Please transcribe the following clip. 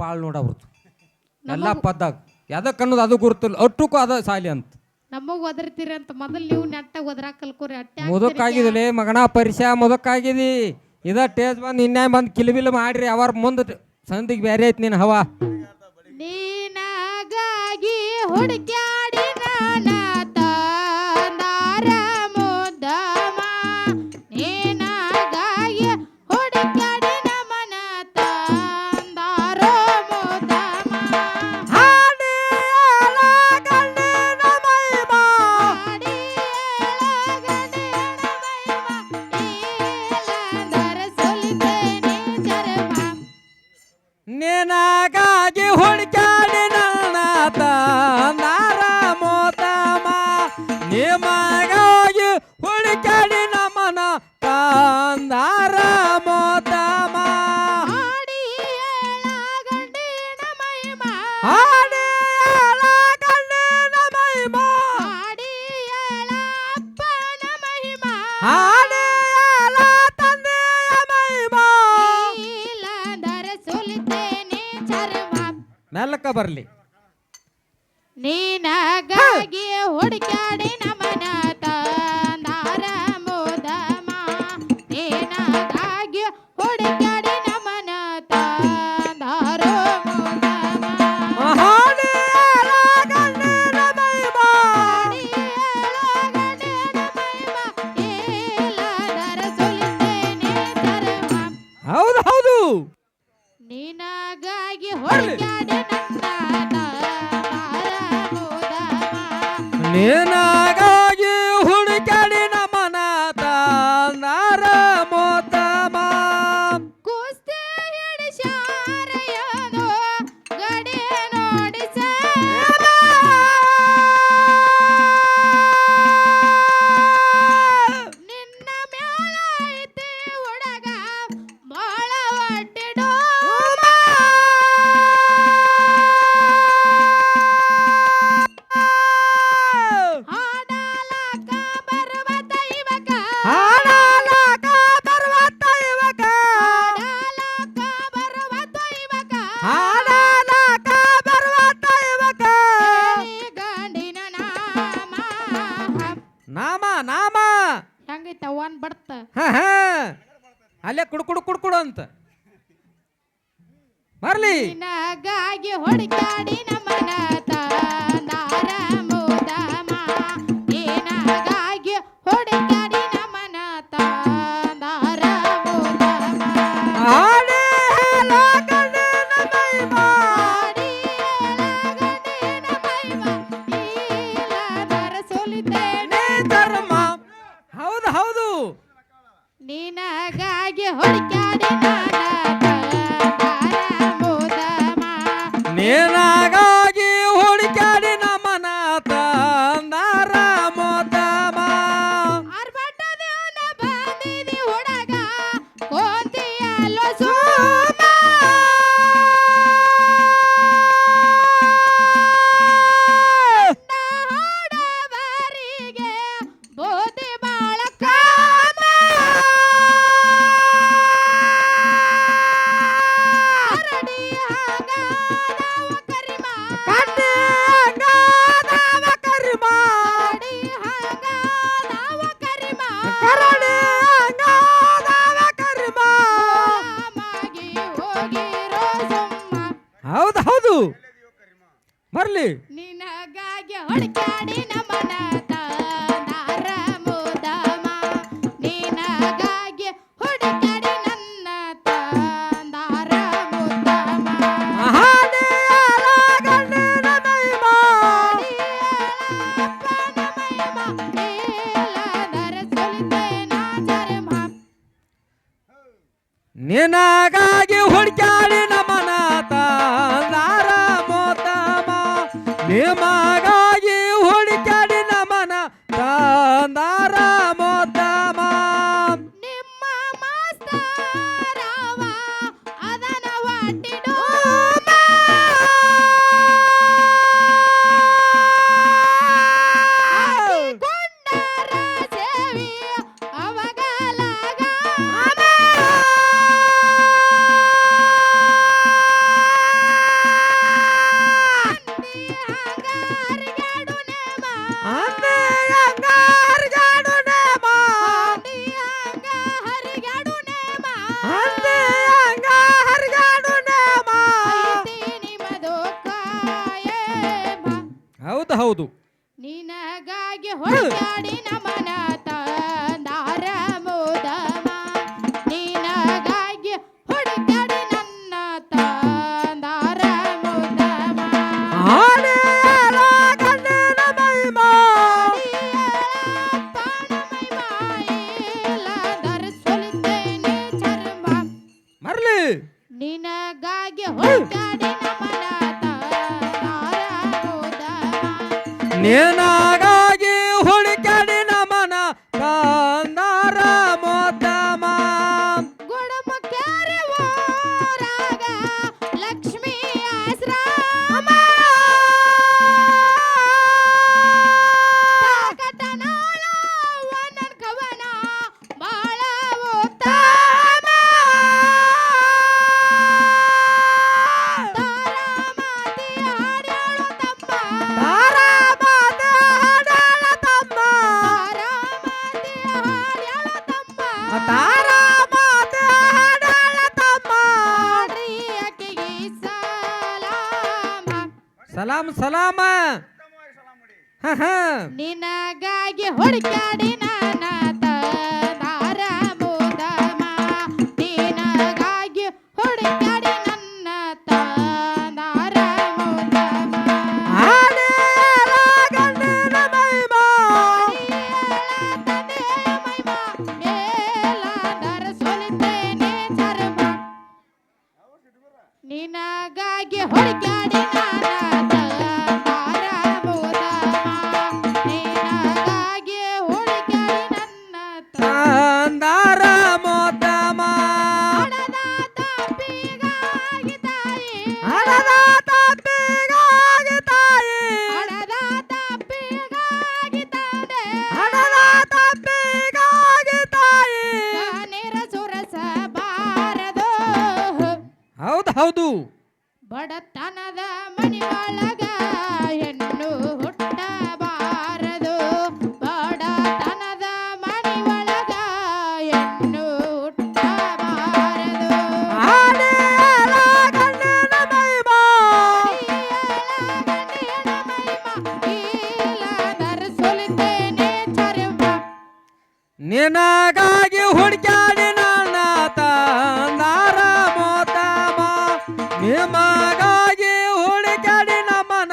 ಭಾಳ ನೋಡವ್ರದ್ದು ಎಲ್ಲ ಪದ್ದಾಗ ಯಾದಕ್ಕೆ ಅನ್ನೋದು ಅದು ಗುರುತಿಲ್ಲ ಅಟ್ಟಕ್ಕೂ ಅದ ಸಾಲಿ ಅಂತ ನಮಗ್ ಒದರ್ತೀರಿ ಅಂತ ಮೊದಲು ನೀವು ನೆಟ್ಟಾಗ ಒದರಾಕ ಕಲ್ಕೋರಿ ಅಟ್ಟೆ ಮುದಕ್ಕಾಗಿದಲೇ ಮಗನ ಪರಿಚಯ ಮುದಕ್ಕಾಗಿದಿ ಇದ ಟೇಜ್ ಬಂದು ಇನ್ನೇ ಬಂದು ಕಿಲಿಬಿಲ್ ಮಾಡ್ರಿ ಅವ್ರ ಮುಂದೆ ಸಂದಿಗೆ ಬೇರೆ ಐತಿ ನೀನು ಹವಾ ನೀನಾಗಾಗಿ ಹುಡುಕ್ಯಾಡಿ ನಾನ ತಂದಾರ ಮುದ್ದಮ ನೀನಾಗಾಗಿ ಹುಡುಕ್ಯಾಡಿ ನಮನ ತಂದಾರ ಮುದ್ದಮ ಹಾಡಿ ಗಂಡಿನ ಮಹಿಮಾ ಹಾಡಿ ಗಂಡಿನ ಮಹಿಮಾ ಇಲ್ಲಂದರ ಸೊಲಿತೇನೆ ಚರ್ಮ ನಿನಗಾಗಿ ಹುಡುಕಾಡಿ ನನ್ನ ತಂದಾರ ಮೋತಮ ನಿಮಗಾಗಿ ಹುಡುಕಾಡಿ ನಮನ ತಂದಾರ ಮೋತಮ ಹಾಡಿ ಗಂಡಿನ ಮಹಿಮಾ ಹಾಡಿ ಗಂಡಿನ ಮಹಿಮಾ ಹಾಡಿ ಅಪ್ಪನ ಮಹಿಮಾ ಹಾಡಿ ತಂದೆಯ ಮಹಿಮಾ ಇಲ್ಲಂದರ ಸೊಲಿತೇನೆ ಚರ್ಮ ಮೆಲ್ಲಕ ಬರಲಿ ನೀನಗಾಗಿ ಹುಡುಕ್ಯಾಡಿ ನಮನ ತಂದಾರ ಮುದಮ ನೀನಗಾಗಿ ಹುಡುಕ್ಯಾಡಿ ನಮನ ತಂದಾರ ಮುದಮ ಹಾಡಿ ಗಂಡಿನ ಮಹಿಮಾ ಹಾಡಿ ಗಂಡಿನ ಮಹಿಮಾ ಇಲ್ಲಂದರ ಸೊಲಿತೇನೆ ಚರ್ಮ ಹೌದು ಹೌದು ನಿನಗಾಗಿ ಹುಡುಕ್ಯಾಡಿ ನನ್ನ ತಂದಾರ ಮುದಮ ನಿನಗಾಗಿ ಹುಡುಕಾಡಿ ನಮನ ತಂದಾರ ಮೋತಮ ಕುಸ್ತಿ ಹಿಡಿಸ್ಯಾರೆಯನು ಗಡಿ ನೋಡಿಸ ನಿನ್ನ ಮ್ಯಾಲ ಐತಿ ಹುಡುಗ ಬಾಳ ಒಟ್ಟಿಡೋ ಹಾಡಲಕ ಬರುವ ದೈವಕ ಹಾಡಲಕ ಬರುವ ದೈವಕ ಹಾಡಲಕ ಬರುವ ದೈವಕ ಹಾಡಲಕ ಬರುವ ದೈವಕ ಹೇಳಿ ಗಂಡಿನ ನಾಮ ನಾಮ ನಾಮ ಹೆಂಗೈತ ಒನ್ ಬಡ್ತ ಹ ಹ ಅಲ್ಲೇ ಕುಡ್ಕುಡು ಕುಡ್ಕುಡು ಅಂತ ಬರ್ಲಿ ನಿನಗಾಗಿ ಹುಡುಕಾಡಿ ನಮನ ತಂದಾರ ಮುದಮ ನಿನಗಾಗಿ ಹುಡುಕಾಡಿ ನಮನ ತಂದಾರ ಮುದಮ ಹಾಡಿ ಗಂಡಿನ ಮಹಿಮಾ ಹಾಡಿ ಗಂಡಿನ ಮಹಿಮಾ ಇಲ್ಲದರ ಸೊಲಿತೇನೆ ಧರ್ಮ ಹೌದು ಹೌದು ನಿನಗಾಗಿ ಹುಡುಕಾಡಿ ನನ್ನ ತಂದಾರ ಮುದಮ ನಿನಗಾಗಿ ಹುಡುಕಾಡಿ ನಮನ ತಂದಾರ ಮೋತಮ ಆರ್ಭಟದೇವನ ಬಂದಿದಿ ಹುಡುಗ ಕೋಂತಿಯಲ್ಲೋ ಸೋಮ ಹಾಡವರಿಗೆ ಬೋಧಿ ಬಾಳ ಕಾಮ ಹರಡಿ ಹಾಗ ನಾವು ಕರಿಮ ಕಣ್ಣಾಗದವ ಕರಿಮ ಹರಡಿ ಹಾಗ ನಾವು ಕರಿಮ ಕರಡಿಯಾಗದವ ಕರಿಮ ಮಾಗಿ ಹೋಗಿರೋ ಸುಮ್ಮ ಹೌದು ಹೌದು ಬರ್ಲಿ ನಿನಗಾಗಿ ಹುಡುಕಾಡಿ ನಮನ ತಂದಾರ ಮುದಮ ನಿನಗಾಗಿ ಹುಡುಕಾಡಿ ನನ್ನ ತಂದಾರ ಮುದಮ ಹಾಡಿ ಗಂಡಿನ ಮಹಿಮಾ ಅಪ್ಪನ ಮಹಿಮಾ ಇಲ್ಲದರ ಸೊಲಿತೇನ ಚರ್ಮ ನಿನಗಾಗಿ ಹುಡುಕಾಡಿ ನಮನ ತಂದಾರ ಮೋತಮ ನಿಮಗಾಗಿ ಹುಡುಕಾಡಿ ನಮನ ತಂದಾರ ಮೋತಮ ನಿಮ್ಮ ಮಾಸ್ತರವ ಅದನ ಒಟ್ಟಿಡೋ ಗುಂಡರ ಸೇವಿ ಅವಗಲಾಗ ಹೌದು ನಿನಗಾಗಿ ಹೊರಗಾಡಿ ನಮನ ತಂದಾರ ಮೋದಮ ನಿನಗಾಗಿ ಹೊರಗಾಡಿ ನನ್ನ ತಂದಾರ ಮೋದಮ ಮರ್ಲಿ ನಿನಗಾಗಿ ಹೊರಗಾಡಿ ನಮನ ತಂದಾರ ಮೋದಮ ನಿನಗಾಗಿ ಹುಡುಕಾಡಿ ನಮನ ತಂದಾರ ಮೋದಮ ಗುಡಮುಖ್ಯಾರಿ ಊರಾಗ ಲಕ್ಷ್ಮೀ ಆಶ್ರಮ ತಾಕಟನಾಳ ವನನ್ ಕವನ ಬಾಳ ಉತ್ತಮ ತಾರಾಮತಿ ಹಾಡ್ಯಾಳು ತಮ್ಮ ತಾರಾಮತಿ ಹಾಡ್ಯಾಳು ತಮ್ಮ ಹಾಡ್ರಿ ಆಕೆಗೆ ಸಲಾಮ ಸಲಾಮ ಹ ಹ ನಿನಗಾಗಿ ಹುಡುಕಾಡಿ ನನ್ನ ತಂದಾರ ಮೋದಮ ನಿನಗಾಗಿ ಹುಡುಕಾಡಿ ನನ್ನ ತಂದಾರ ಮೋದಮ ನಿನಗಾಗಿ ಹುಡುಕಾಡಿ ನನ್ನ ತಂದಾರ ಮೋದಮ ನಿನಗಾಗಿ ಹುಡುಕಾಡಿ ನನ್ನ ತಂದಾರ ಮೋದಮ ಹಣದ ತಪ್ಪಿಗಾಗಿ ತಾಯಿ ಹಣದ ತಪ್ಪಿಗಾಗಿ ತಾಯಿ ಹಣದ ತಪ್ಪಿಗಾಗಿ ತಂದೆ ಹಣದ ತಪ್ಪಿಗಾಗಿ ತಾಯಿ ಕಣ್ಣೀರ ಸುರಸಬಾರದು ಹೌದು ಹೌದು ಬಡತನದ ಮನೆಯೊಳಗ ಹೆಣ್ಣು ಹುಟ್ಟಬಾರದು ಬಡತನದ ಮನೆಯೊಳಗ ಹೆಣ್ಣು ಹುಟ್ಟಬಾರದು ನಿನಗಾಗಿ ಹುಡುಕಾಡಿ ನನ್ನ ತಂದಾರ ಮೋದಮ ನಿಮಗಾಗಿ ಹುಡುಕಾಡಿ ನಮನ